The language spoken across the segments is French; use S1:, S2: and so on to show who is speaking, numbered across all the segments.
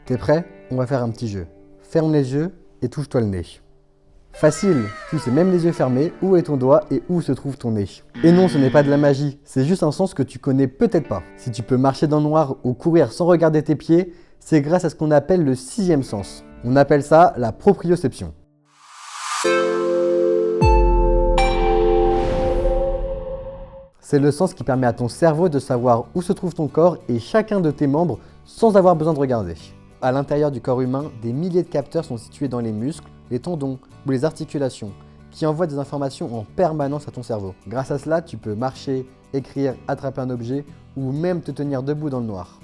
S1: T'es prêt? On va faire un petit jeu. Ferme les yeux et touche-toi le nez. Facile, tu sais même les yeux fermés où est ton doigt et où se trouve ton nez. Et non, ce n'est pas de la magie, c'est juste un sens que tu connais peut-être pas. Si tu peux marcher dans le noir ou courir sans regarder tes pieds, c'est grâce à ce qu'on appelle le sixième sens. On appelle ça la proprioception. C'est le sens qui permet à ton cerveau de savoir où se trouve ton corps et chacun de tes membres sans avoir besoin de regarder. À l'intérieur du corps humain, des milliers de capteurs sont situés dans les muscles, les tendons ou les articulations, qui envoient des informations en permanence à ton cerveau. Grâce à cela, tu peux marcher, écrire, attraper un objet ou même te tenir debout dans le noir.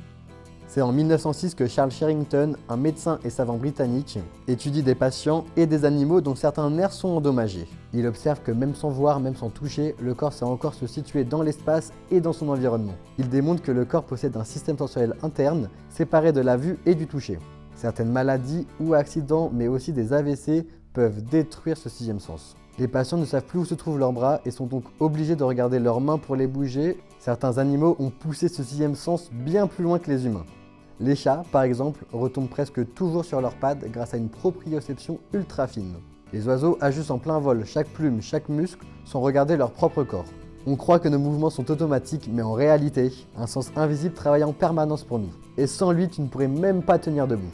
S1: C'est en 1906 que Charles Sherrington, un médecin et savant britannique, étudie des patients et des animaux dont certains nerfs sont endommagés. Il observe que même sans voir, même sans toucher, le corps sait encore se situer dans l'espace et dans son environnement. Il démontre que le corps possède un système sensoriel interne, séparé de la vue et du toucher. Certaines maladies ou accidents, mais aussi des AVC, peuvent détruire ce sixième sens. Les patients ne savent plus où se trouvent leurs bras et sont donc obligés de regarder leurs mains pour les bouger. Certains animaux ont poussé ce sixième sens bien plus loin que les humains. Les chats, par exemple, retombent presque toujours sur leurs pattes grâce à une proprioception ultra fine. Les oiseaux ajustent en plein vol chaque plume, chaque muscle, sans regarder leur propre corps. On croit que nos mouvements sont automatiques, mais en réalité, un sens invisible travaille en permanence pour nous. Et sans lui, tu ne pourrais même pas tenir debout.